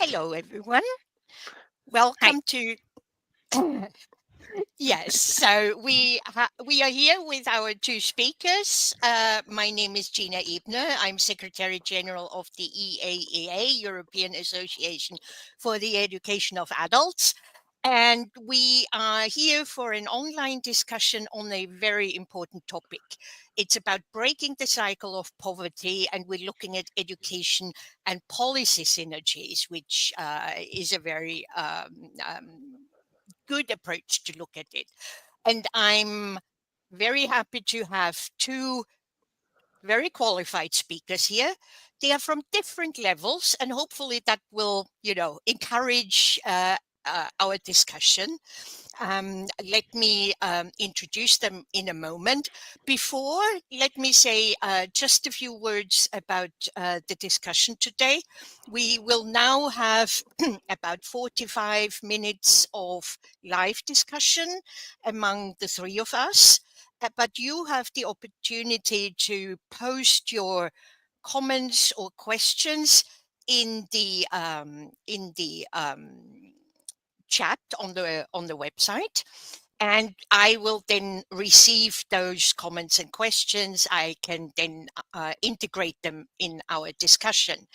Hello, everyone. Hi. Welcome to. Yes, so we are here with our two speakers. My name is Gina Ebner. I'm Secretary General of the EAEA, European Association for the Education of Adults. And we are here for an online discussion on a very important topic. It's about breaking the cycle of poverty, and we're looking at education and policy synergies, which is a very good approach to look at it. And I'm very happy to have two very qualified speakers here. They are from different levels, and hopefully that will, encourage our discussion. Let me introduce them in a moment. Before, let me say just a few words about the discussion today. We will now have about 45 minutes of live discussion among the three of us. But you have the opportunity to post your comments or questions in the chat on the website, and I will then receive those comments and questions. I can then integrate them in our discussion.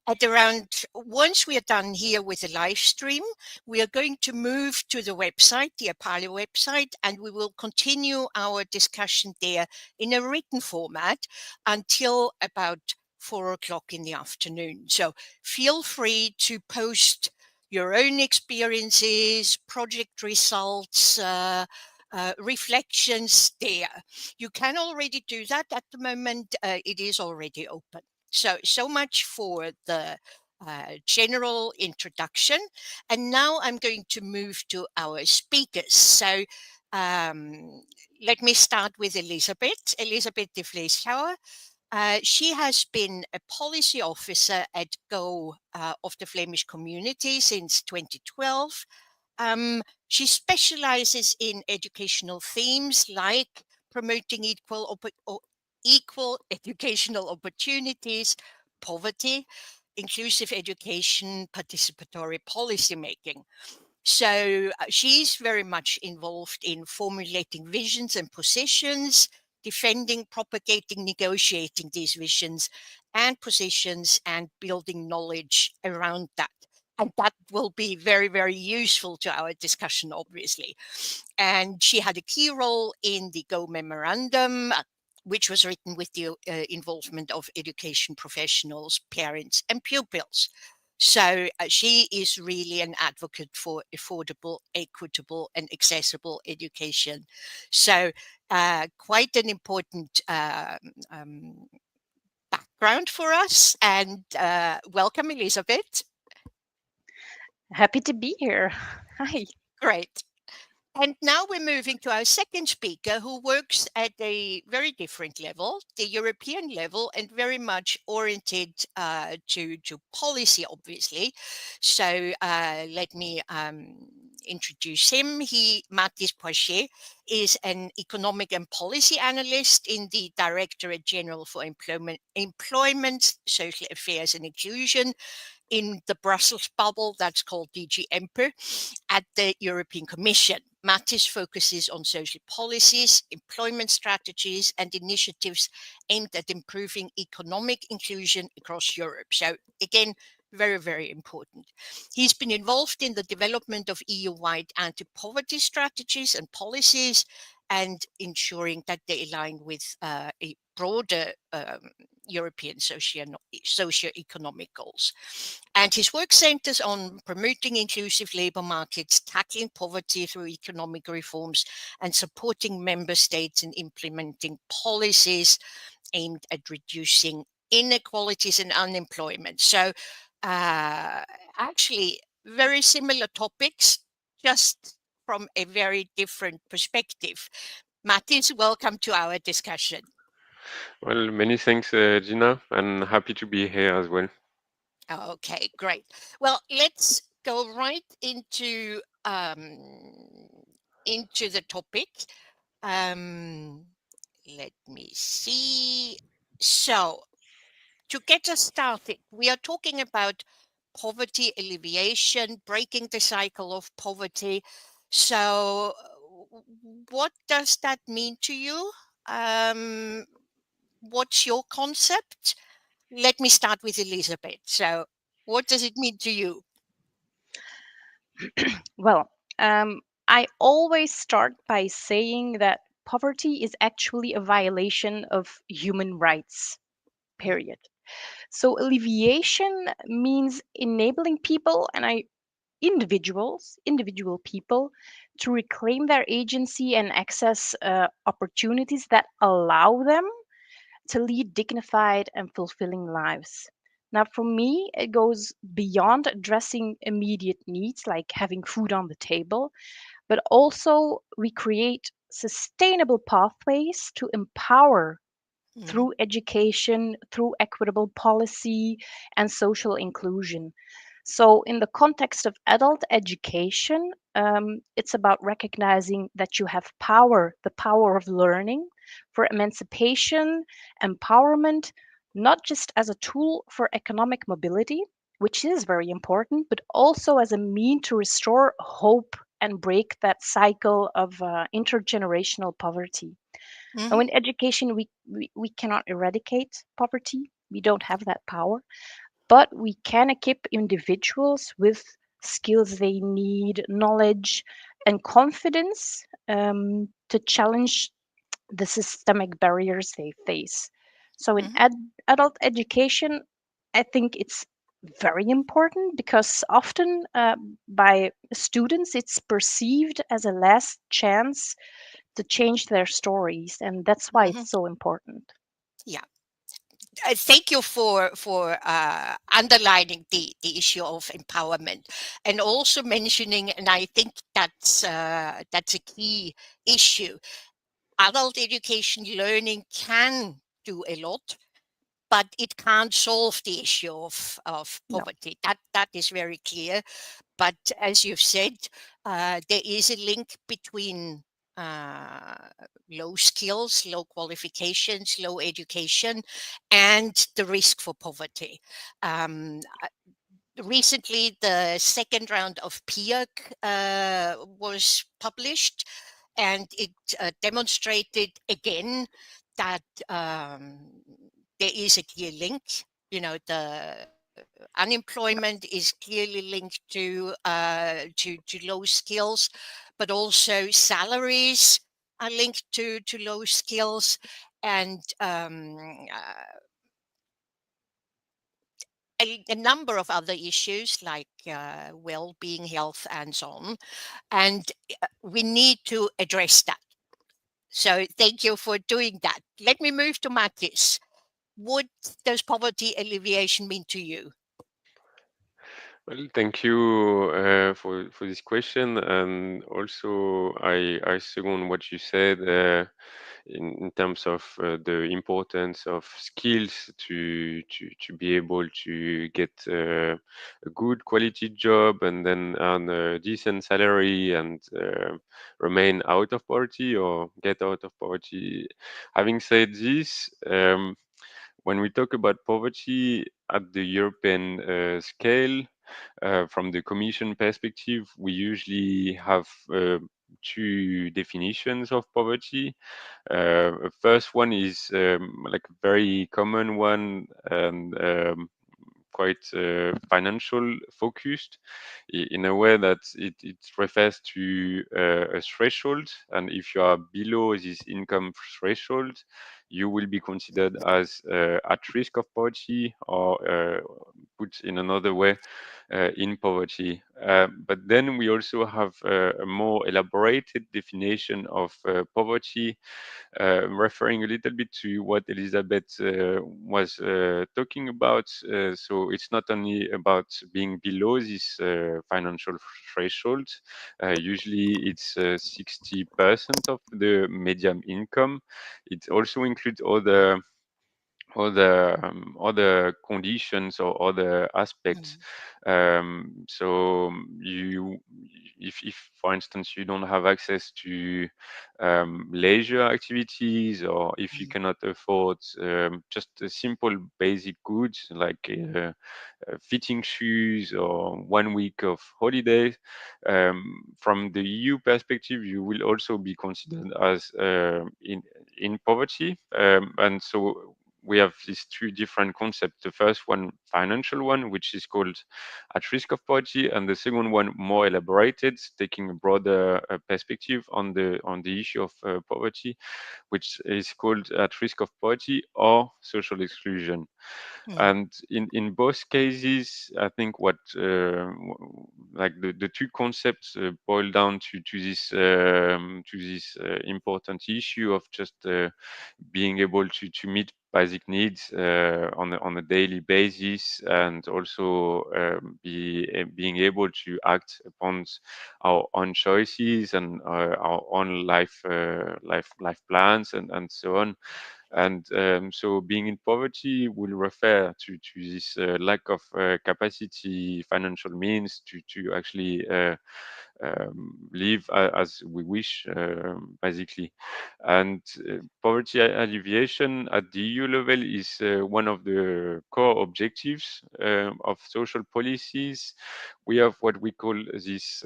At around once we are done here with the live stream, we are going to move to the website, the EPALE website, and we will continue our discussion there in a written format until about 4 o'clock in the afternoon. So feel free to post your own experiences, project results, reflections there. You can already do that at the moment. It is already open. So much for the general introduction. And now I'm going to move to our speakers. So let me start with Elizabeth de Vleeschouwer. She has been a policy officer at Go of the Flemish community since 2012. She specializes in educational themes like promoting equal educational opportunities, poverty, inclusive education, participatory policy making. So she's very much involved in formulating visions and positions, defending, propagating, negotiating these visions and positions, and building knowledge around that. And that will be very, very useful to our discussion, obviously. And she had a key role in the Go Memorandum, which was written with the involvement of education professionals, parents, and pupils. So she is really an advocate for affordable, equitable, and accessible education. So quite an important background for us. And welcome, Elizabeth. Happy to be here. Hi. Great. And now we're moving to our second speaker, who works at a very different level, the European level, and very much oriented to policy, obviously. So let me introduce him. Mathis Poichet, is an economic and policy analyst in the Directorate General for Employment, Social Affairs and Inclusion in the Brussels bubble, that's called DG EMPER, at the European Commission. Mathis focuses on social policies, employment strategies, and initiatives aimed at improving economic inclusion across Europe. So again, very, very important. He's been involved in the development of EU-wide anti-poverty strategies and policies, and ensuring that they align with a broader European socio-economic goals. And his work centers on promoting inclusive labor markets, tackling poverty through economic reforms, and supporting member states in implementing policies aimed at reducing inequalities and unemployment. So actually, very similar topics, just from a very different perspective. Mathis, welcome to our discussion. Well, many thanks, Gina, and happy to be here as well. Okay, great. Well, let's go right into the topic. Let me see. So, to get us started, we are talking about poverty alleviation, breaking the cycle of poverty. So, what does that mean to you? What's your concept? Let me start with Elizabeth. So, what does it mean to you? Well, I always start by saying that poverty is actually a violation of human rights, period. So alleviation means enabling people, and individual people, to reclaim their agency and access opportunities that allow them to lead dignified and fulfilling lives. Now, for me, it goes beyond addressing immediate needs like having food on the table, but also we create sustainable pathways to empower Mhm, through education, through equitable policy, and social inclusion. So, in the context of adult education, it's about recognizing that you have power, the power of learning for emancipation, empowerment, not just as a tool for economic mobility, which is very important, but also as a mean to restore hope and break that cycle of intergenerational poverty. Now, mhm, in education, we cannot eradicate poverty. We don't have that power, but we can equip individuals with skills they need, knowledge, and confidence to challenge the systemic barriers they face. So, in mhm, adult education, I think it's very important because often by students it's perceived as a last chance to change their stories, and that's why mhm. it's so important. Yeah. Thank you for underlining the issue of empowerment and also mentioning, and I think that's a key issue. Adult education learning can do a lot, but it can't solve the issue of No, poverty. That is very clear. But as you've said, there is a link between uh, low skills, low qualifications, low education, and the risk for poverty. Recently, the second round of PIAC was published, and it demonstrated again that there is a clear link. You know, the unemployment is clearly linked to low skills, but also salaries are linked to low skills, and a number of other issues like well-being, health, and so on. And we need to address that. So thank you for doing that. Let me move to Matis. What does poverty alleviation mean to you? Well, thank you for this question, and also I second what you said in terms of the importance of skills to be able to get a good quality job and then earn a decent salary and remain out of poverty or get out of poverty. Having said this, when we talk about poverty at the European scale, from the Commission perspective, we usually have two definitions of poverty. First one is like a very common one and quite financial focused in a way that it refers to a threshold, and if you are below this income threshold, you will be considered as at risk of poverty, or put in another way, in poverty. But then we also have a more elaborated definition of poverty, referring a little bit to what Elizabeth was talking about. So it's not only about being below this financial threshold. Usually it's 60% of the median income. It also includes other other conditions or other aspects. So if for instance you don't have access to leisure activities, or if you cannot afford just a simple basic goods like fitting shoes or 1 week of holidays, from the EU perspective, you will also be considered as in poverty, and so we have these two different concepts. The first one, financial one, which is called at risk of poverty, and the second one, more elaborated, taking a broader perspective on the issue of poverty, which is called at risk of poverty or social exclusion. And in both cases, I think what like the two concepts boil down to this important issue of just being able to meet basic needs on a daily basis, and also being able to act upon our own choices and our own life plans and so on. And so being in poverty will refer to this lack of capacity, financial means to actually live as we wish, basically. And poverty alleviation at the EU level is one of the core objectives of social policies. We have what we call this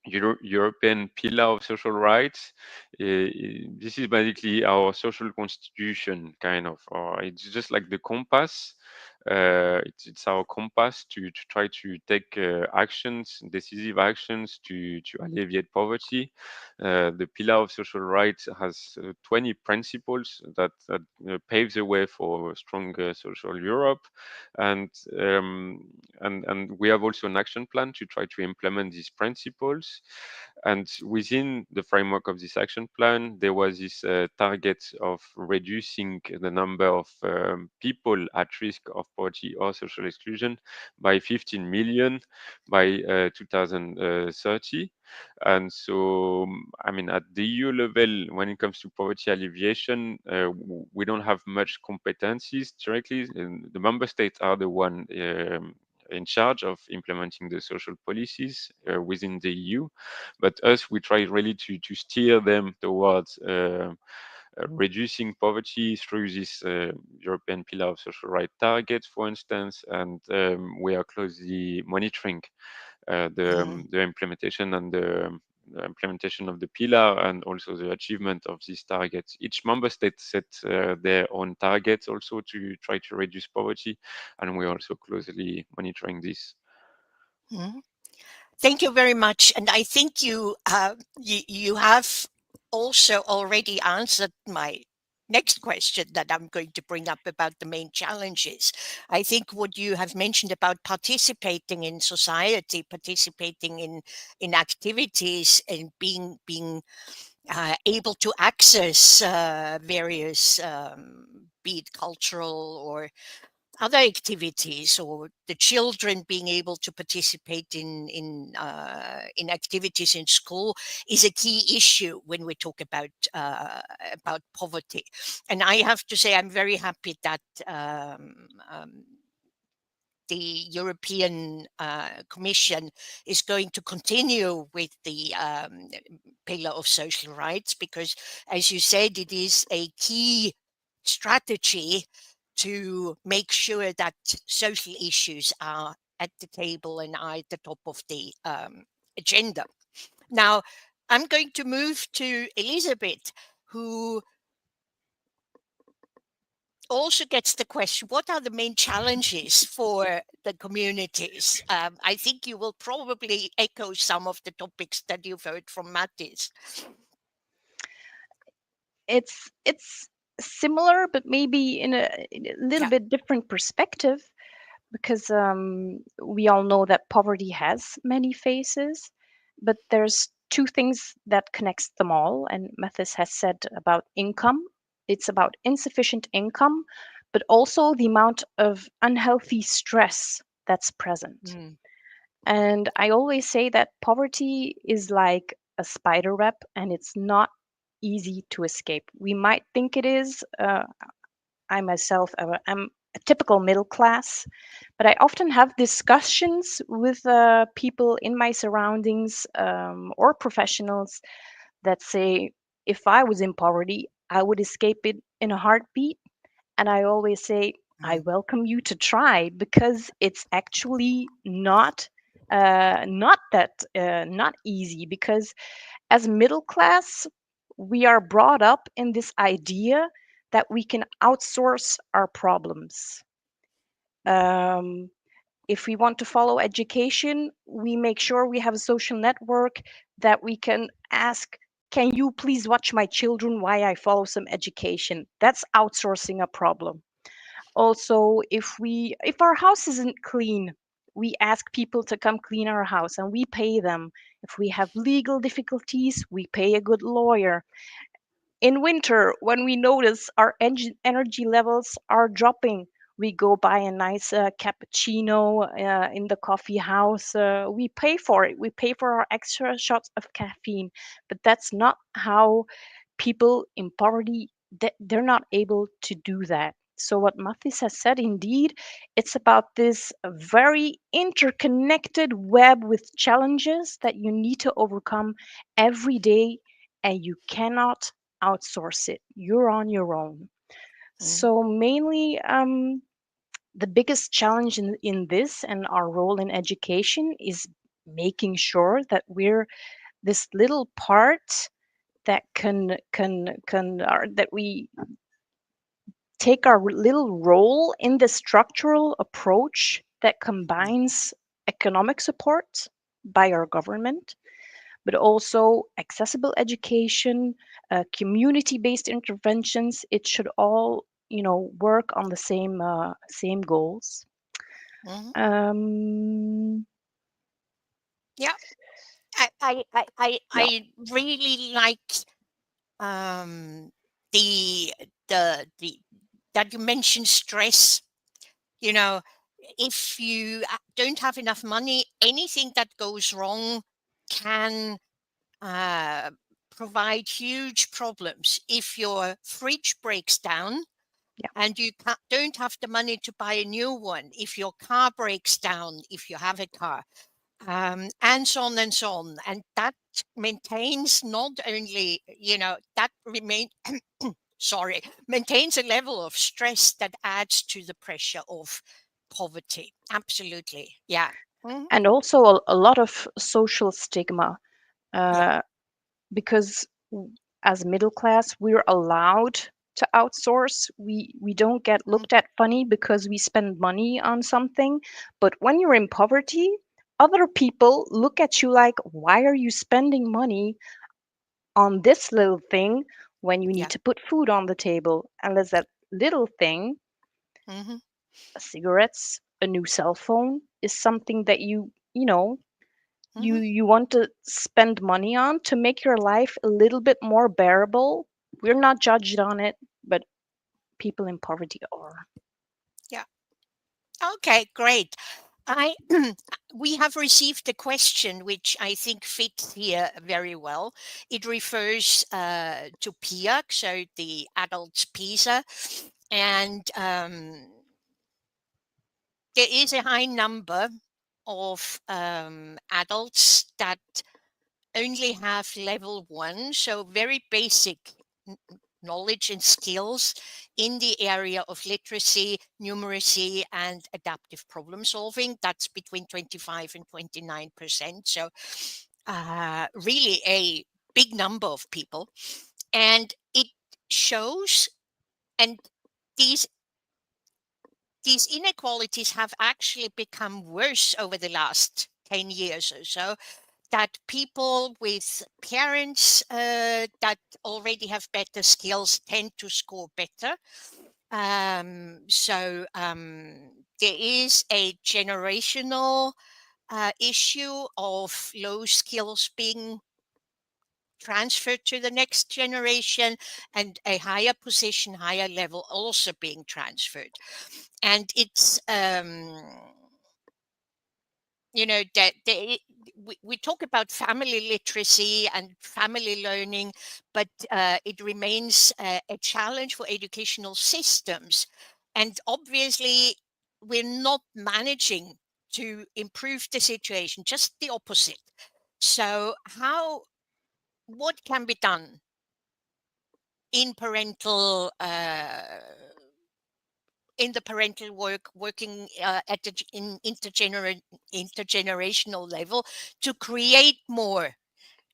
European Pillar of Social Rights. This is basically our social constitution, kind of, or it's just like the compass. It's our compass to try to take actions, decisive actions to alleviate poverty. The Pillar of Social Rights has 20 principles that paves the way for a stronger social Europe, and and we have also an action plan to try to implement these principles. And within the framework of this action plan, there was this target of reducing the number of people at risk of poverty or social exclusion by 15 million by 2030. And so, I mean, at the EU level, when it comes to poverty alleviation, we don't have much competencies directly. And the member states are the one in charge of implementing the social policies within the EU. But us, we try really to steer them towards reducing poverty through this European Pillar of Social Rights targets, for instance, and we are closely monitoring the implementation and the implementation of the pillar, and also the achievement of these targets. Each member state set their own targets also to try to reduce poverty, and we're also closely monitoring this. Thank you very much. And I think you have also already answered my next question that I'm going to bring up about the main challenges. I think what you have mentioned about participating in society, participating in activities, and being able to access various, be it cultural or other activities, or the children being able to participate in activities in school, is a key issue when we talk about poverty. And I have to say, I'm very happy that the European Commission is going to continue with the pillar of social rights, because, as you said, it is a key strategy to make sure that social issues are at the table and are at the top of the agenda. Now, I'm going to move to Elizabeth, who also gets the question, what are the main challenges for the communities? I think you will probably echo some of the topics that you've heard from Mattis. It's similar, but maybe in a little bit different perspective, because we all know that poverty has many faces, but there's two things that connects them all. And Mathis has said about income. It's about insufficient income, but also the amount of unhealthy stress that's present. And I always say that poverty is like a spider web, and it's not easy to escape. We might think it is I myself am a typical middle class, but I often have discussions with people in my surroundings or professionals that say, if I was in poverty, I would escape it in a heartbeat. And I always say, I Mm, welcome you to try, because it's actually not easy, because as middle class, we are brought up in this idea that we can outsource our problems. Um, if we want to follow education, we make sure we have a social network that we can ask, can you please watch my children while I follow some education? That's outsourcing a problem. Also, if our house isn't clean, we ask people to come clean our house and we pay them. If we have legal difficulties, we pay a good lawyer. In winter, when we notice our energy levels are dropping, we go buy a nice cappuccino in the coffee house. We pay for it. We pay for our extra shots of caffeine. But that's not how people in poverty, they're not able to do that. So what Mathis has said, indeed, it's about this very interconnected web with challenges that you need to overcome every day, and you cannot outsource it. You're on your own. mm, So mainly, the biggest challenge in this and our role in education is making sure that we're this little part that that we take our little role in the structural approach that combines economic support by our government, but also accessible education, community-based interventions. It should all, work on the same goals. mhm. Um, Yeah, yeah, I really like um, the the that you mentioned stress. You know, if you don't have enough money, anything that goes wrong can uh, provide huge problems. If your fridge breaks down yeah, and you don't have the money to buy a new one, if your car breaks down, if you have a car, and so on and so on. And that maintains not only, that remain sorry, maintains a level of stress that adds to the pressure of poverty. Absolutely. Yeah. Mhm. and also a lot of social stigma. Yeah. Uh, because as middle class, we're allowed to outsource. We don't get Mm, looked at funny because we spend money on something. But when you're in poverty, other people look at you like, why are you spending money on this little thing when you need yeah. to put food on the table? And there's that little thing, Hmm. cigarettes, a new cell phone, is something that Hmm. you want to spend money on to make your life a little bit more bearable. We're not judged on it, but people in poverty are. Yeah. Okay, great. I we have received a question which I think fits here very well. It refers to PIA, so the adults PISA, and there is a high number of adults that only have level one, so very basic knowledge and skills in the area of literacy, numeracy, and adaptive problem solving. That's between 25 and 29%. So, really a big number of people. And it shows, and these these inequalities have actually become worse over the last 10 years or so, that people with parents that already have better skills tend to score better. There is a generational issue of low skills being transferred to the next generation, and a higher position, higher level also being transferred. And it's that we talk about family literacy and family learning, but it remains a challenge for educational systems. And obviously, we're not managing to improve the situation, just the opposite. So, what can be done in in the parental working at in intergenerational level to create more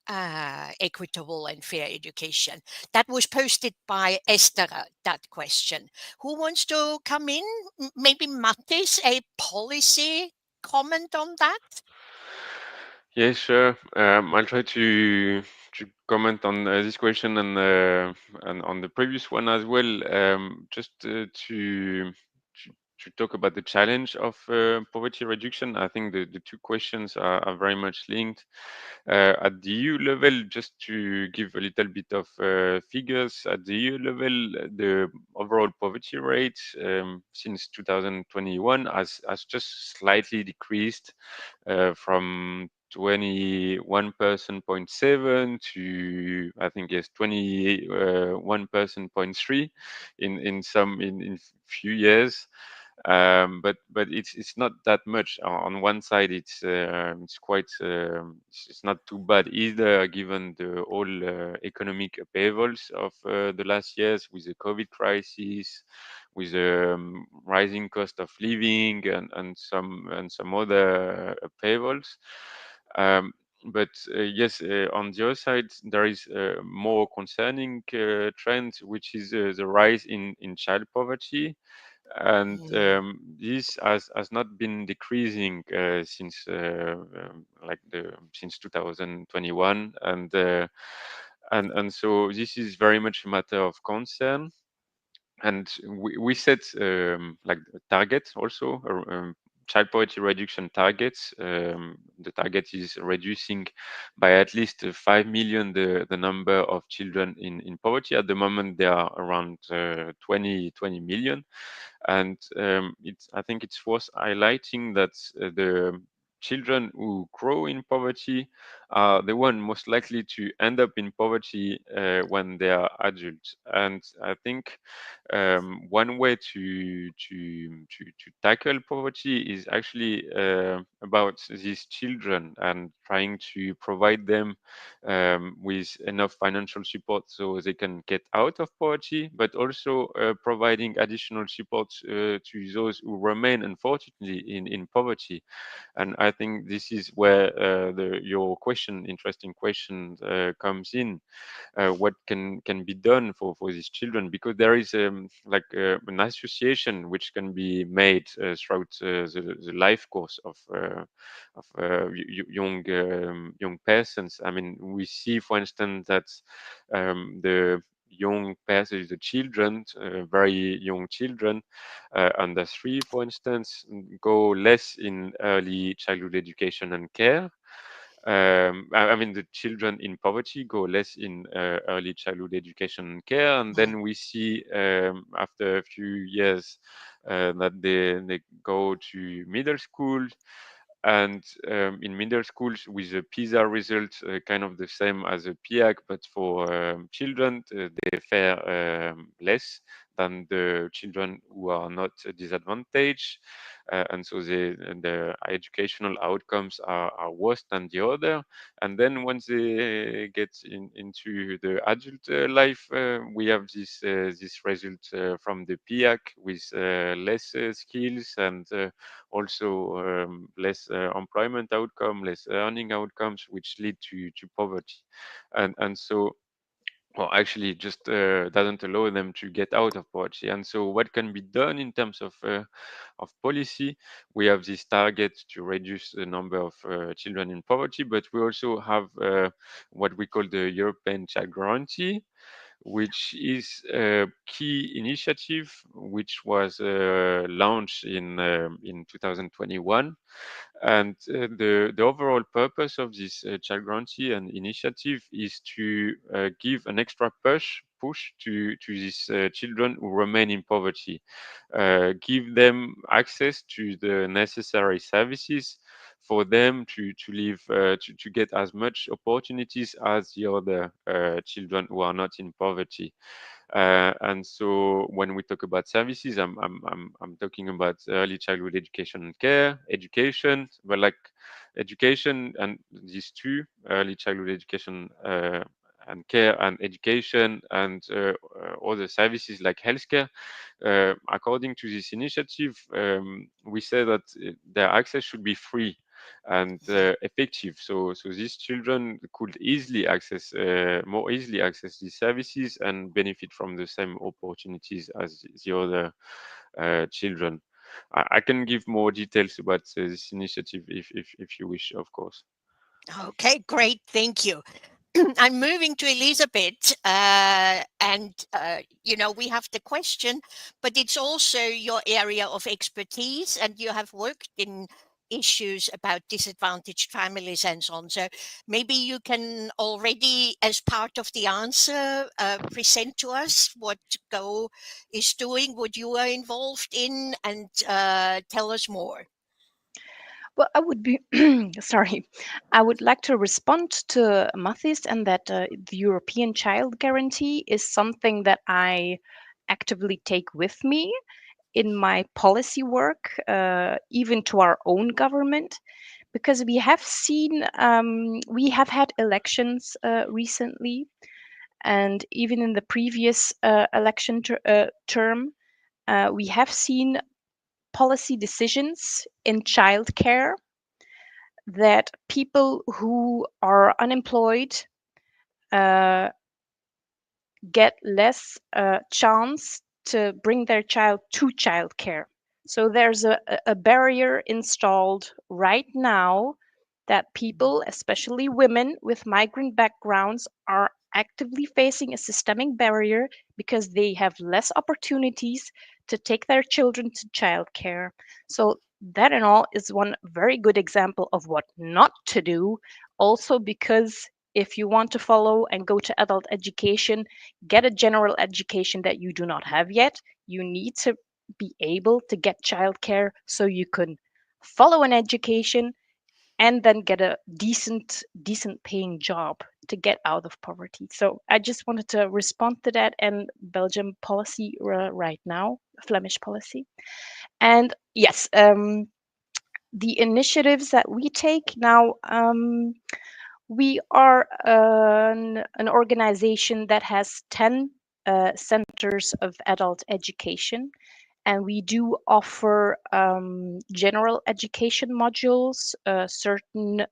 equitable and fair education? That was posted by Esther, that question. Who wants to come in? Maybe Mattis, a policy comment on that? Yeah, sure. I'll try to comment on this question and on the previous one as well. Just to talk about the challenge of poverty reduction. I think the two questions are very much linked. At the EU level, just to give a little bit of figures, at the EU level, the overall poverty rate since 2021 has just slightly decreased from 21.7% to, I think, yes, 21.3% in few years. But it's not that much. On one side, it's quite it's not too bad either, given the all economic upheavals of the last years with the COVID crisis, with the rising cost of living and some other upheavals. Um, but yes, on the other side, there is a more concerning trend, which is the rise in child poverty, and this has not been decreasing since 2021, and so this is very much a matter of concern. And we set like targets also, child poverty reduction targets. The target is reducing by at least 5 million the number of children in poverty. At the moment, they are around 20 million. And I think it's worth highlighting that the children who grow in poverty are the one most likely to end up in poverty when they are adults. And I think one way to tackle poverty is actually about these children and trying to provide them with enough financial support so they can get out of poverty, but also providing additional support to those who remain, unfortunately, in poverty. And I think this is where your question, interesting question, comes in. What can be done for these children, because there is an association which can be made throughout the life course of young persons. I mean, we see, for instance, that the young persons, the children, very young children, under 3, for instance, go less in early childhood education and care. I mean, the children in poverty go less in early childhood education and care, and then we see after a few years that they go to middle school, and in middle schools with a PISA result kind of the same as a PIAC, but for children, they fare less than the children who are not disadvantaged, and so the educational outcomes are worse than the other. And then once they get into the adult life, we have this result from the PIAC with less skills and also less employment outcome, less earning outcomes, which lead to poverty. And so, well, actually just doesn't allow them to get out of poverty. And so what can be done in terms of policy? We have this target to reduce the number of children in poverty, but we also have what we call the European Child Guarantee, which is a key initiative which was launched in 2021. And the overall purpose of this child guarantee and initiative is to give an extra push push to these children who remain in poverty. Give them access to the necessary services for them to live to get as much opportunities as the other children who are not in poverty. And so when we talk about services, I'm talking about early childhood education and care, education, but like education and these two, early childhood education and care and education and other services like healthcare. According to this initiative, we say that their access should be free and effective. So these children could easily access, more easily access these services and benefit from the same opportunities as the other children. I can give more details about this initiative if you wish, of course. Okay, great. Thank you. I'm moving to Elizabeth, and we have the question, but it's also your area of expertise, and you have worked in issues about disadvantaged families and so on. So maybe you can already, as part of the answer, present to us what Go is doing, what you are involved in, and tell us more. Well, I would be sorry. I would like to respond to Mathis and that the European Child Guarantee is something that I actively take with me in my policy work, even to our own government, because we have had elections recently, and even in the previous term, we have seen policy decisions in childcare that people who are unemployed uh, get less chance to bring their child to childcare. So there's a barrier installed right now that people, especially women with migrant backgrounds, are actively facing a systemic barrier because they have less opportunities to take their children to childcare. So that and all is one very good example of what not to do. Also, because if you want to follow and go to adult education, get a general education that you do not have yet. You need to be able to get childcare so you can follow an education and then get a decent paying job to get out of poverty. So I just wanted to respond to that and Belgium policy right now, Flemish policy. And yes, the initiatives that we take now, we are an organization that has 10 centers of adult education, and we do offer general education modules, certain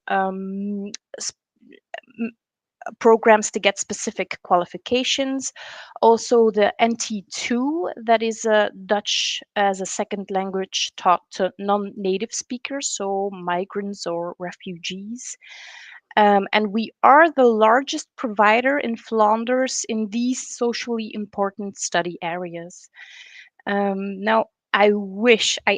programs to get specific qualifications. Also, the NT2, that is Dutch as a second language taught to non native speakers, so migrants or refugees. And we are the largest provider in Flanders in these socially important study areas. Now, I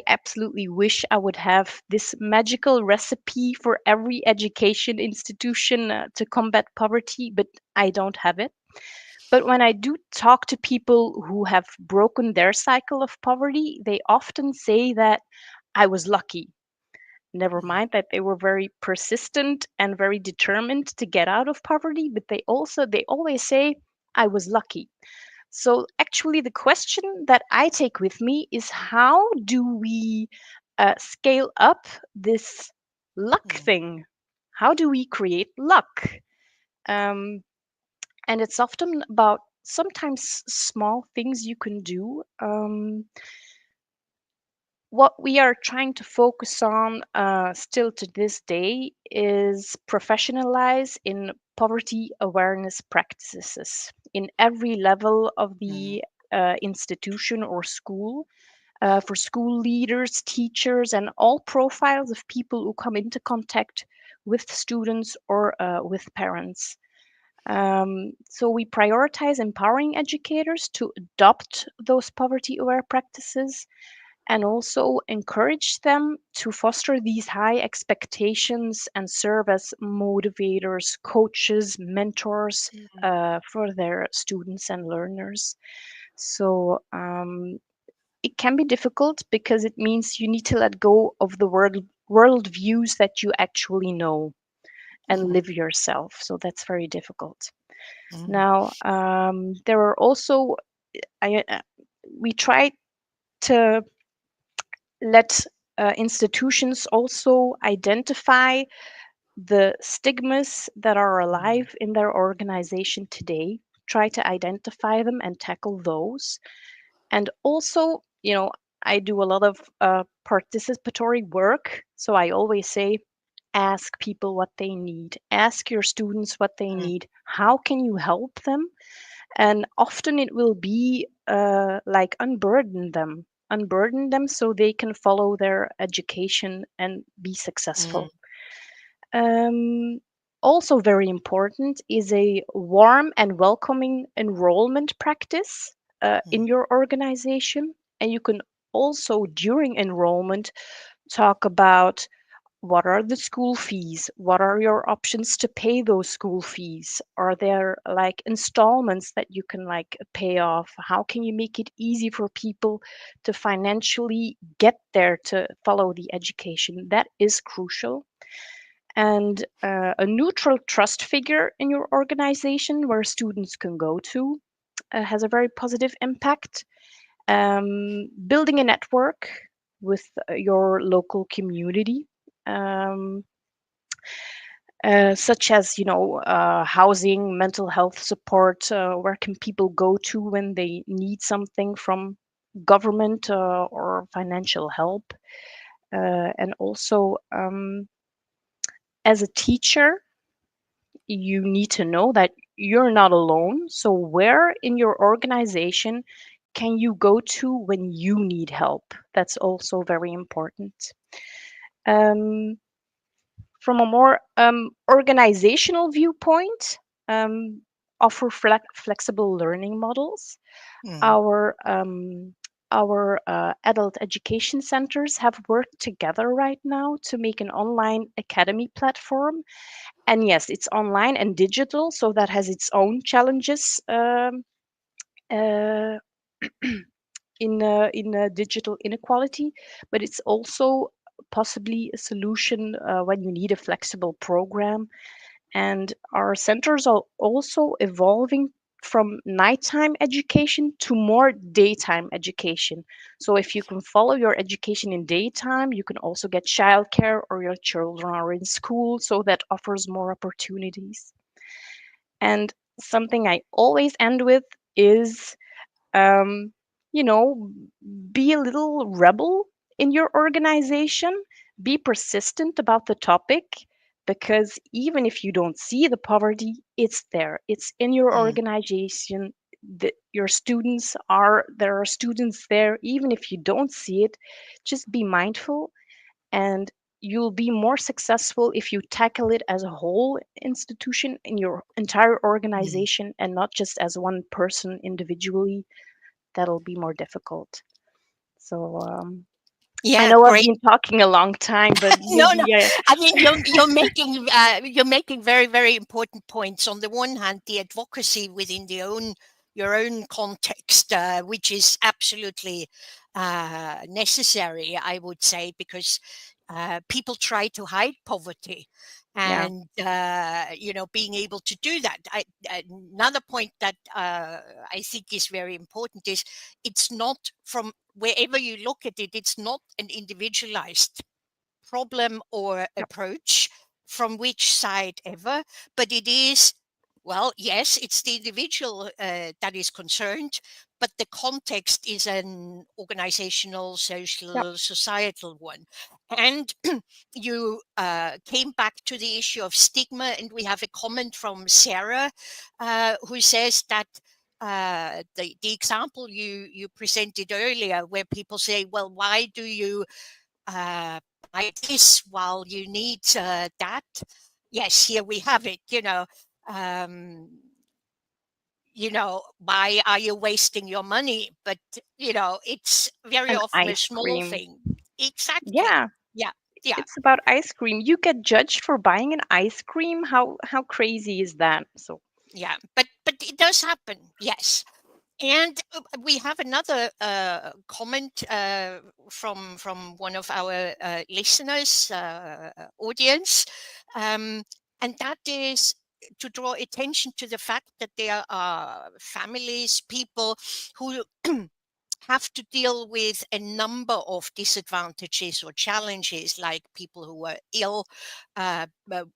absolutely wish I would have this magical recipe for every education institution to combat poverty, but I don't have it. But when I do talk to people who have broken their cycle of poverty, they often say that I was lucky. Never mind that they were very persistent and very determined to get out of poverty, but they always say I was lucky. So actually, the question that I take with me is how do we scale up this luck thing? How do we create luck? Um, and it's often about sometimes small things you can do. What we are trying to focus on still to this day is professionalize in poverty awareness practices in every level of the institution or school, for school leaders, teachers, and all profiles of people who come into contact with students or with parents. So we prioritize empowering educators to adopt those poverty aware practices, and also encourage them to foster these high expectations and serve as motivators, coaches, mentors for their students and learners. So it can be difficult because it means you need to let go of the world views that you actually know and Mhm. live yourself. So that's very difficult. Mhm. Now, there are also we try to let institutions also identify the stigmas that are Mhm. alive in their organization today, try to identify them and tackle those. And also, I do a lot of participatory work. So I always say, ask people what they need, ask your students what they Mhm. need. How can you help them? And often it will be like unburden them so they can follow their education and be Mhm. successful. um, Also very important is a warm and welcoming enrollment practice in Mhm. your organization. And you can also during enrollment talk about what are the school fees? What are your options to pay those school fees? Are there like installments that you can like pay off? How can you make it easy for people to financially get there to follow the education? That is crucial. And a neutral trust figure in your organization where students can go to has a very positive impact. Building a network with your local community. Um, Such as housing, mental health support. Where can people go to when they need something from government or financial help? And also, as a teacher, you need to know that you're not alone. So, where in your organization can you go to when you need help? That's also very important. Um, from a more organizational viewpoint, um, offer flexible learning models. Mhm. Our um, our adult education centers have worked together right now to make an online academy platform. And yes, it's online and digital, so that has its own challenges uh, in digital inequality, but it's also possibly a solution when you need a flexible program. And our centers are also evolving from nighttime education to more daytime education. So if you can follow your education in daytime, you can also get childcare or your children are in school, so that offers more opportunities. And something I always end with is um, you know, be a little rebel in your organization, be persistent about the topic, because even if you don't see the poverty, it's there, it's in your Mhm. organization. Your students are there are students there, even if you don't see it. Just be mindful, and you'll be more successful if you tackle it as a whole institution in your entire Mhm. organization and not just as one person individually. That'll be more difficult. So I Yeah, know I've great. been talking a long time, but No, no. maybe I mean, you're making very, very important points. On the one hand, the advocacy within the own your own context, which is absolutely necessary, I would say, because people try to hide poverty, yeah, and being able to do that. Another point that I think is very important is it's not from wherever you look at it. It's not an individualized problem or yeah, approach from which side ever, but it is, well, yes, it's the individual that is concerned, but the context is an organizational, yeah, social, societal one. And you came back to the issue of stigma, and we have a comment from Sarah who says that the example you presented earlier, where people say, well, why do you buy this while you need that? Yes, here we have it. Um, why are you wasting your money? But, it's very An often a ice small cream. thing. Exactly. Yeah, Yeah. Yeah. it's about ice cream. You get judged for buying an ice cream. How crazy is that? So Yeah. But it does happen. Yes. And we have another comment from one of our listeners, audience, and that is to draw attention to the fact that there are families, people who have to deal with a number of disadvantages or challenges, like people who are ill,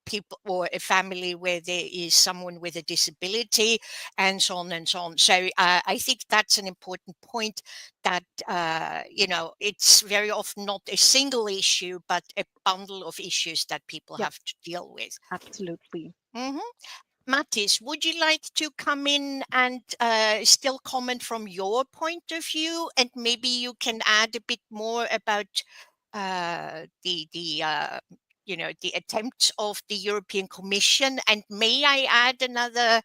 people, or a family where there is someone with a disability, and so on and so on. So I think that's an important point, that it's very often not a single issue, but a bundle of issues that people yeah, have to deal with. absolutely. Mhm. Mattis, would you like to come in and still comment from your point of view, and maybe you can add a bit more about the attempts of the European Commission? And may I add another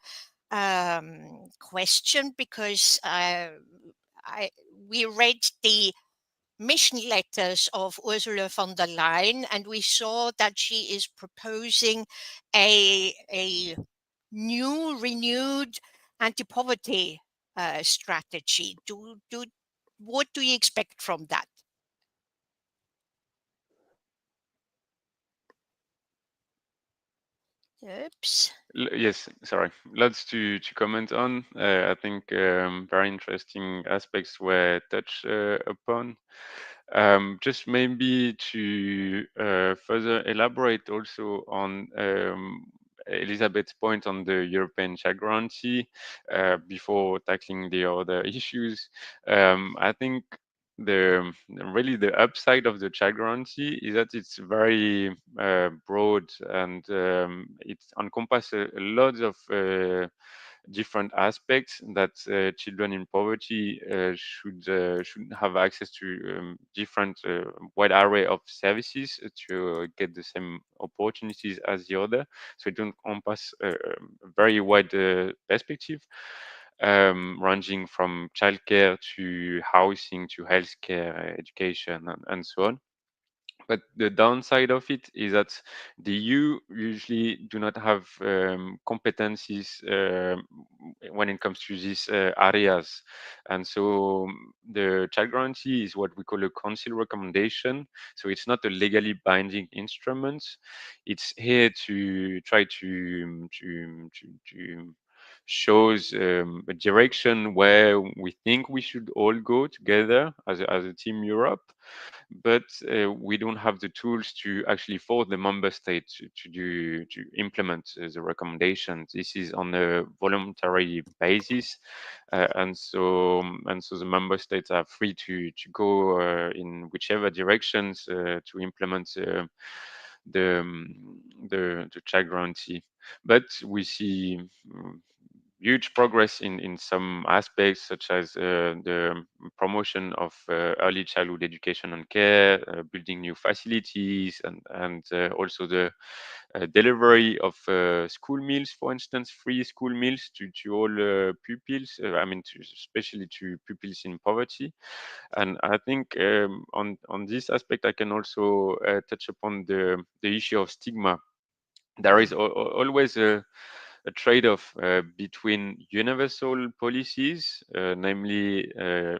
question, because I we read the mission letters of Ursula von der Leyen, and we saw that she is proposing a new, renewed anti-poverty strategy. What do you expect from that? Oops. Yes, sorry. Lots to comment on. I think very interesting aspects were touched upon. Just maybe to further elaborate also on Elizabeth's point on the European child guarantee before tackling the other issues. I think really the upside of the child guarantee is that it's very broad, and it encompasses a lot of different aspects that children in poverty should have access to, different wide array of services to get the same opportunities as the other. So it encompasses a very wide perspective, ranging from childcare to housing to healthcare, education, and so on. But the downside of it is that the EU usually do not have competencies when it comes to these areas. And so the child guarantee is what we call a council recommendation. So it's not a legally binding instrument. It's here to try to shows a direction where we think we should all go together as a team Europe, but we don't have the tools to actually force the member states to implement the recommendations. This is on a voluntary basis, and so the member states are free to go in whichever directions to implement the child guarantee. But we see huge progress in some aspects, such as the promotion of early childhood education and care, building new facilities, and also the delivery of school meals, for instance, free school meals to all pupils. I mean, especially to pupils in poverty. And I think on this aspect, I can also touch upon the issue of stigma. There is always a trade-off between universal policies, namely,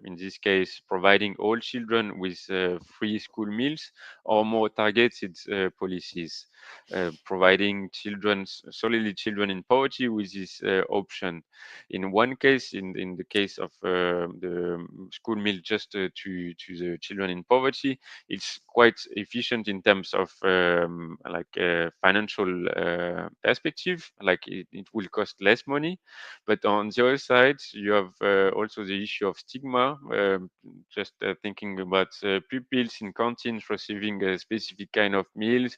in this case, providing all children with free school meals, or more targeted policies, providing solely children in poverty with this option. In one case, in the case of the school meal just to the children in poverty, it's quite efficient in terms of like financial perspective. Like it will cost less money, but on the other side, you have also the issue of stigma. Just thinking about pupils in canteens receiving a specific kind of meals,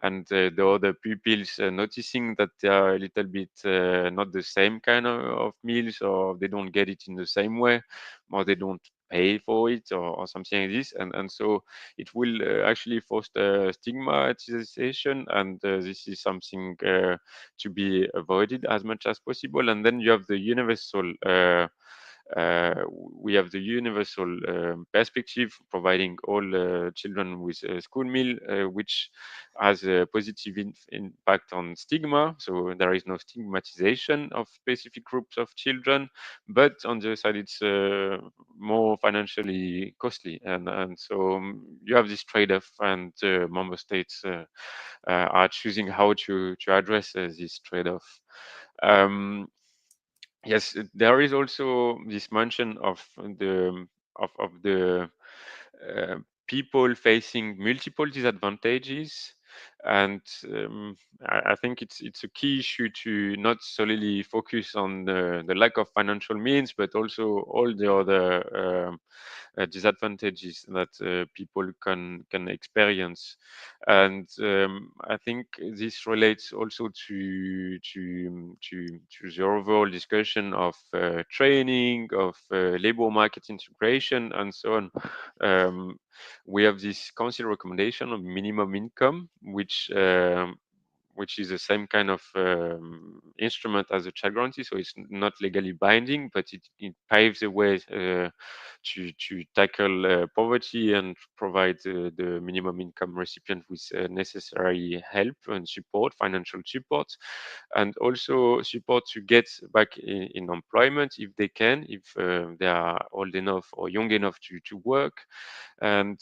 and the other pupils noticing that they are a little bit not the same kind of meals, or they don't get it in the same way, or they don't pay for it or something like this, and so it will actually foster stigmatization, and this is something to be avoided as much as possible. And then you have the universal we have the universal perspective, providing all children with a school meal, which has a positive impact on stigma. So there is no stigmatization of specific groups of children, but on the other side, it's more financially costly, and so you have this trade-off, and member states are choosing how to address this trade-off. Um, Yes, there is also this mention of the uh, people facing multiple disadvantages, and I think it's a key issue to not solely focus on the lack of financial means, but also all the other disadvantages that people can experience. And I think this relates also to the overall discussion of training, of labor market integration, and so on. We have this council recommendation of minimum income, which is the same kind of instrument as a child guarantee. So it's not legally binding, but it paves the way to tackle poverty and provide the minimum income recipient with necessary help and support, financial support, and also support to get back in employment if they can, if they are old enough or young enough to work, and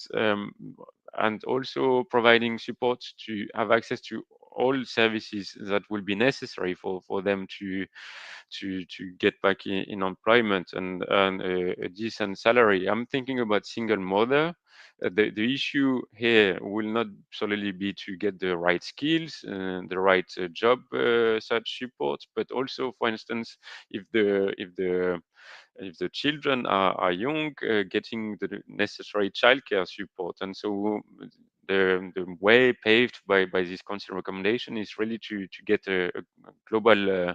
also providing support to have access to all services that will be necessary for them to get back in employment and a decent salary. I'm thinking about single mother. The issue here will not solely be to get the right skills and the right job such support, but also, for instance, if the children are young, getting the necessary childcare support. And so the way paved by this council recommendation is really to get a global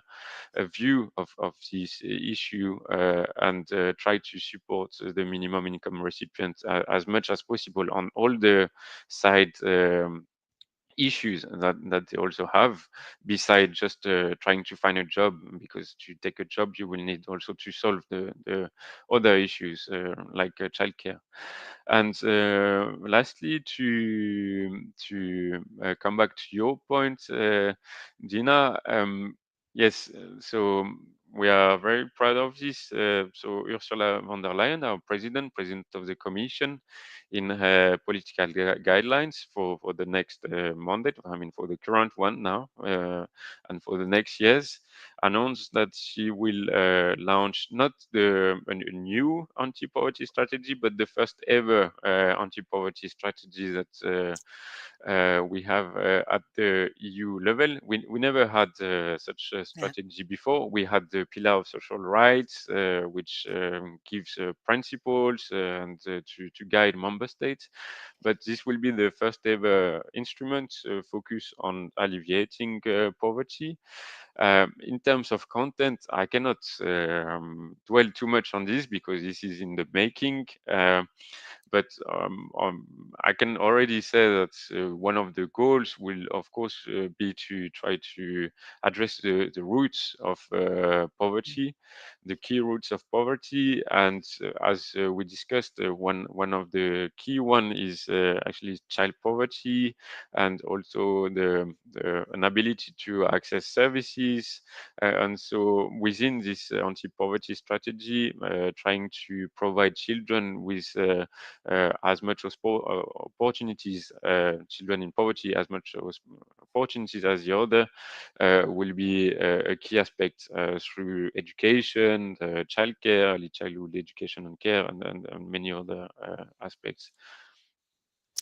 a view of this issue, and try to support the minimum income recipients as much as possible on all the side issues that they also have, beside just trying to find a job, because to take a job you will need also to solve the other issues like childcare. And lastly, to come back to your point, Dina, yes, so we are very proud of this. So Ursula von der Leyen, our president of the Commission, in her political guidelines for the next mandate, I mean for the current one now, and for the next years, announced that she will launch not a new anti-poverty strategy, but the first ever anti-poverty strategy that we have at the EU level. We never had such a Yeah. strategy before. We had the pillar of social rights, which gives principles and to guide member states. But this will be the first ever instrument focused on alleviating poverty. In terms of content, I cannot dwell too much on this because this is in the making. But I can already say that one of the goals will, of course, be to try to address the roots of poverty, the key roots of poverty. And as we discussed, one of the key one is actually child poverty, and also the inability to access services. And so within this anti-poverty strategy, trying to provide children with as much as opportunities, children in poverty as much as opportunities as the other, will be a key aspect through education, childcare, early childhood education and care, and many other aspects.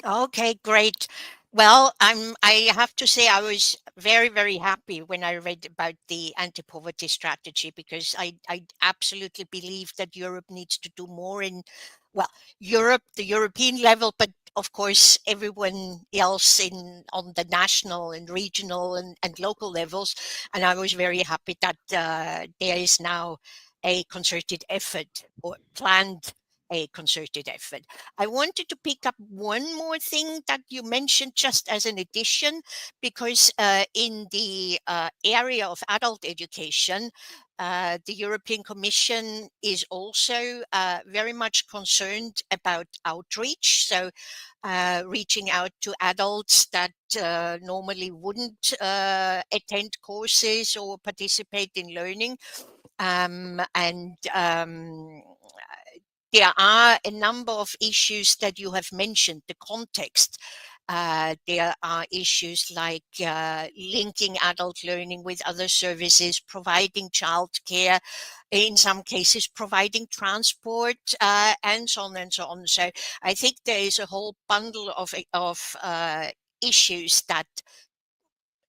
Okay, great. Well, I have to say I was very, very happy when I read about the anti-poverty strategy, because I absolutely believe that Europe needs to do more in, well, Europe, the European level, but of course everyone else in on the national and regional and local levels. And I was very happy that there is now a concerted effort or planned a concerted effort. I wanted to pick up one more thing that you mentioned just as an addition, because in the area of adult education, the European Commission is also very much concerned about outreach. So reaching out to adults that normally wouldn't attend courses or participate in learning. And there are a number of issues that you have mentioned, the context. There are issues like linking adult learning with other services, providing childcare, in some cases providing transport, and so on and so on. So I think there is a whole bundle of issues that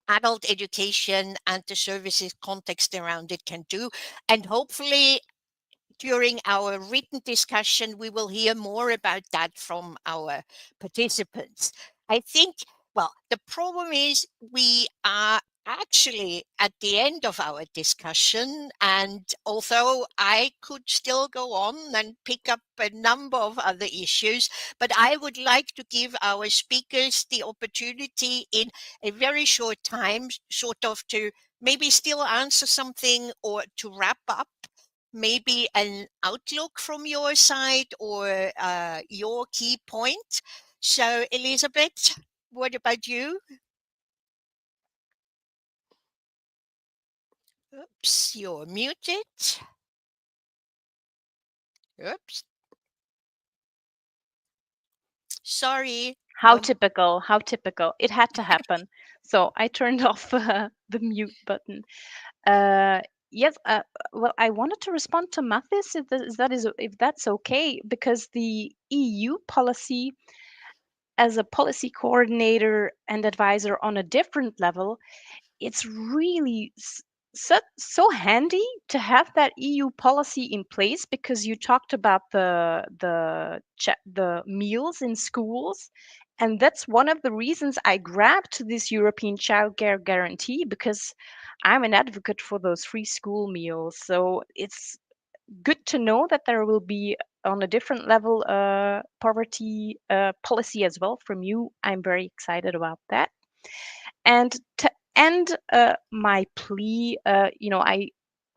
adult education and the services context around it can do. And hopefully during our written discussion, we will hear more about that from our participants. I think, well, the problem is we are actually at the end of our discussion, and although I could still go on and pick up a number of other issues, but I would like to give our speakers the opportunity in a very short time, sort of to maybe still answer something or to wrap up, maybe an outlook from your side or your key point. So, Elizabeth, what about you? Oops, you're muted. Oops. Sorry. How No. typical, how typical. It had to happen. So I turned off the mute button. Uh, yes, well, I wanted to respond to Mathis if that's okay, because the EU policy, as a policy coordinator and advisor on a different level, it's really so handy to have that EU policy in place, because you talked about the meals in schools, and that's one of the reasons I grabbed this European Child Care Guarantee, because I'm an advocate for those free school meals. So it's good to know that there will be on a different level poverty policy as well from you. I'm very excited about that. And to end my plea, I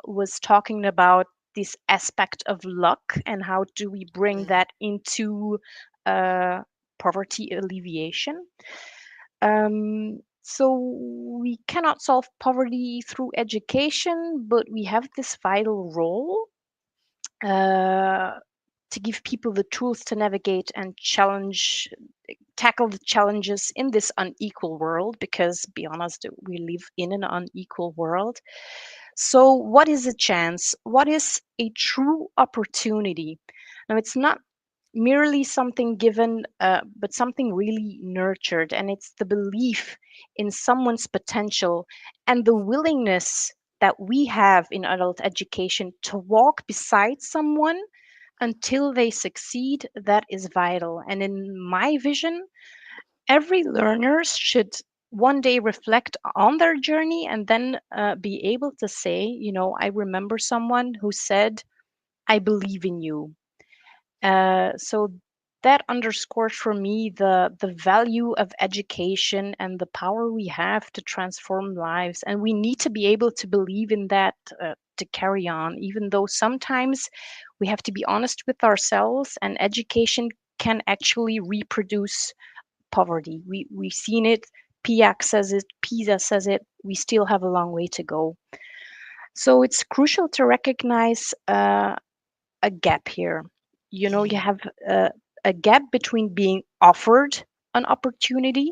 was talking about this aspect of luck and how do we bring Mm, that into uh, poverty alleviation. So we cannot solve poverty through education, but we have this vital role uh, to give people the tools to navigate and tackle the challenges in this unequal world, because be honest, we live in an unequal world. So what is a chance? What is a true opportunity? Now, it's not merely something given, but something really nurtured, and it's the belief in someone's potential and the willingness that we have in adult education to walk beside someone until they succeed. That is vital. And in my vision, every learner should one day reflect on their journey and then be able to say, I remember someone who said, I believe in you. So that underscores for me the value of education and the power we have to transform lives, and we need to be able to believe in that to carry on, even though sometimes we have to be honest with ourselves, and education can actually reproduce poverty. We've seen it. PIAC says it, PISA says it. We still have a long way to go. So it's crucial to recognize a gap here. You mm, have a gap between being offered an opportunity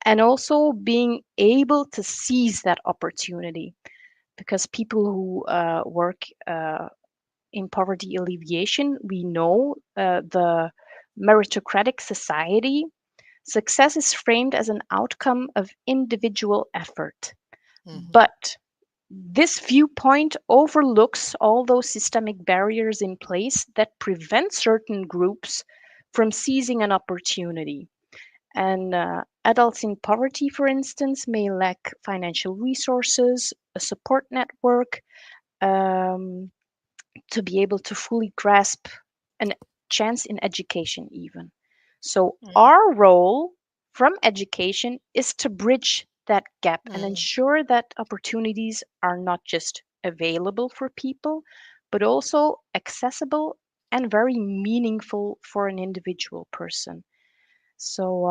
and also being able to seize that opportunity. Because people who work in poverty alleviation, we know the meritocratic society, success is framed as an outcome of individual effort. mhm, But this viewpoint overlooks all those systemic barriers in place that prevent certain groups from seizing an opportunity. And adults in poverty, for instance, may lack financial resources, a support network um, to be able to fully grasp an chance in education even. So Mm, our role from education is to bridge that gap and mm. ensure that opportunities are not just available for people, but also accessible and very meaningful for an individual person. So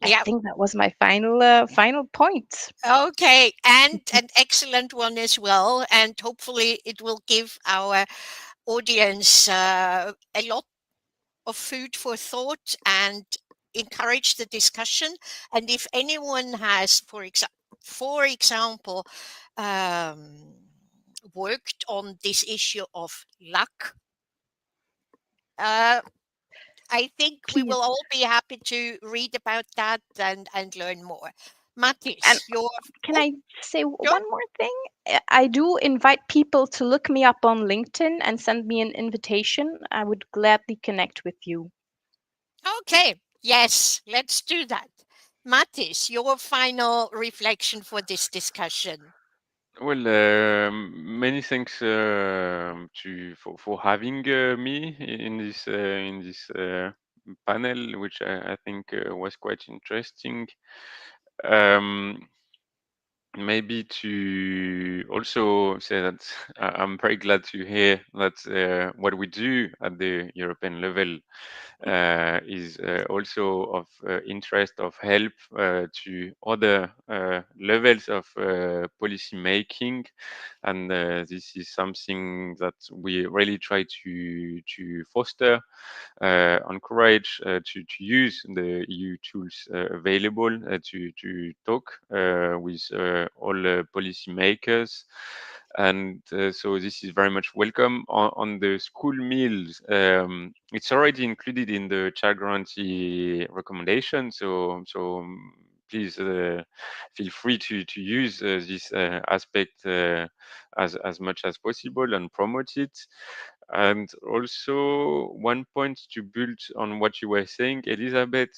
I Yeah. think that was my final point. Okay. And an excellent one as well. And hopefully it will give our audience a lot of food for thought and encourage the discussion. And if anyone has, for example, um, worked on this issue of luck, uh, I think we will Please. all be happy to read about that and learn more. And Matis, your can oh, I say sure. one more thing? I do invite people to look me up on LinkedIn and send me an invitation. I would gladly connect with you. Okay, yes, let's do that. Matis, your final reflection for this discussion. Well, many thanks to for having me in this panel, which I think was quite interesting. Um, Maybe to also say that I'm very glad to hear that what we do at the European level is also of interest, of help to other levels of policy making, and this is something that we really try to foster, encourage to use the EU tools available to talk with all policy makers. And so this is very much welcome. On the school meals, it's already included in the child guarantee recommendation. So please feel free to use this aspect as much as possible and promote it. And also, one point to build on what you were saying, Elizabeth,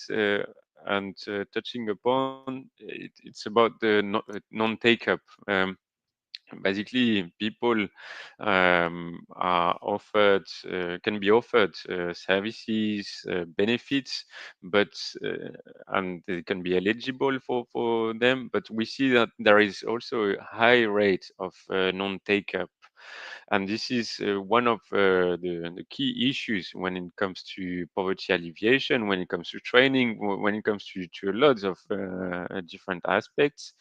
and touching upon it's about the non-take up. Basically, people are offered can be offered services, benefits, but and they can be eligible for them. But we see that there is also a high rate of non-take up, and this is one of the key issues when it comes to poverty alleviation, when it comes to training, when it comes to lots of different aspects.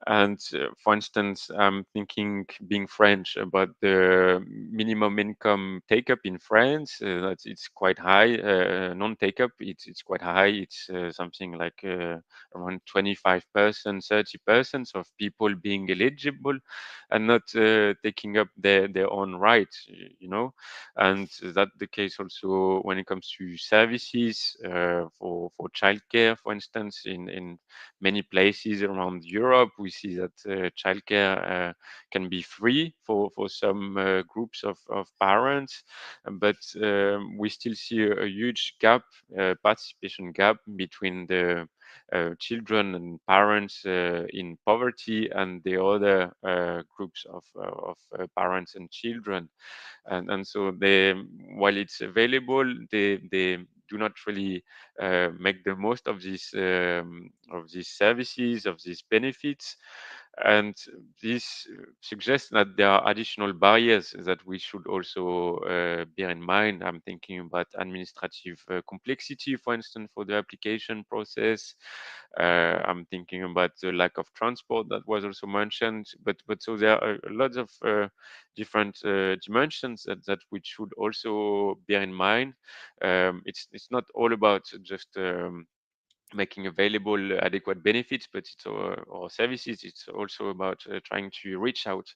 And for instance, I'm thinking, being French, about the minimum income take up in France. That it's quite high. Non take up, it's quite high. It's something like around 25%, 30% of people being eligible and not taking up their own rights, and that the case also when it comes to services for childcare, for instance, in many places around Europe. We see that childcare can be free for some groups of parents, but we still see a huge gap, participation gap between the children and parents in poverty and the other groups of parents and children. And so they, while it's available, they do not really make the most of these services, of these benefits. And this suggests that there are additional barriers that we should also bear in mind. I'm thinking about administrative complexity, for instance, for the application process. I'm thinking about the lack of transport that was also mentioned. But so there are a lot of different dimensions that we should also bear in mind. It's not all about just making available adequate benefits, but it's or services. It's also about trying to reach out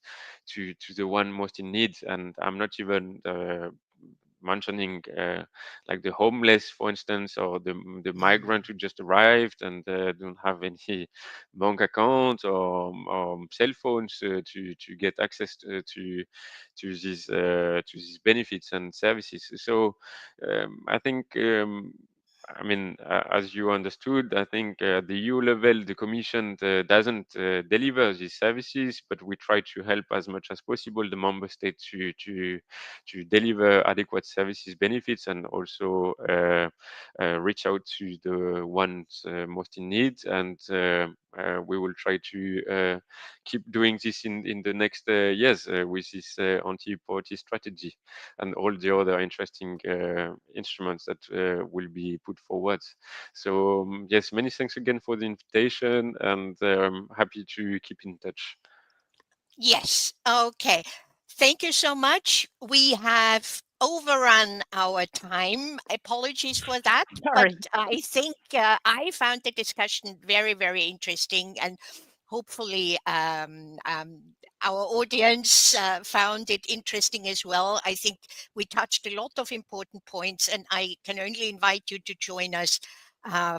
to the one most in need. And I'm not even mentioning like the homeless, for instance, or the migrant who just arrived and don't have any bank account or cell phones to get access to these benefits and services. So I think I mean, as you understood, I think the EU level, the Commission doesn't deliver these services, but we try to help as much as possible the member states to deliver adequate services benefits, and also reach out to the ones most in need. And we will try to keep doing this in the next years with this anti-poverty strategy and all the other interesting instruments that will be put forward. So yes, many thanks again for the invitation, and happy to keep in touch. Yes. Okay. Thank you so much. We have overrun our time. Apologies for that, but Sorry. I think I found the discussion very, very interesting, and hopefully our audience found it interesting as well. I think we touched a lot of important points, and I can only invite you to join us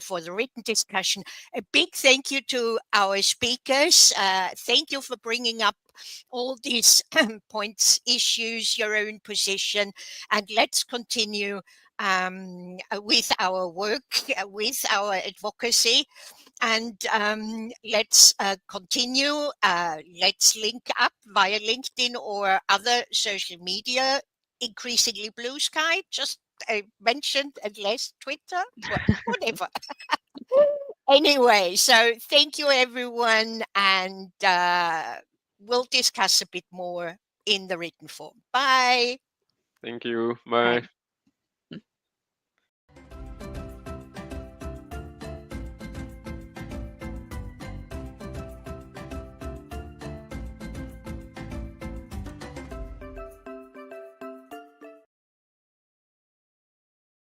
for the written discussion. A big thank you to our speakers. Thank you for bringing up all these points, issues, your own position, and let's continue with our work, with our advocacy, and let's continue. Let's link up via LinkedIn or other social media, increasingly Blue Sky, just mentioned, and less Twitter, well, whatever. Anyway, so thank you, everyone, and we'll discuss a bit more in the written form. Bye. Thank you. Bye. Bye.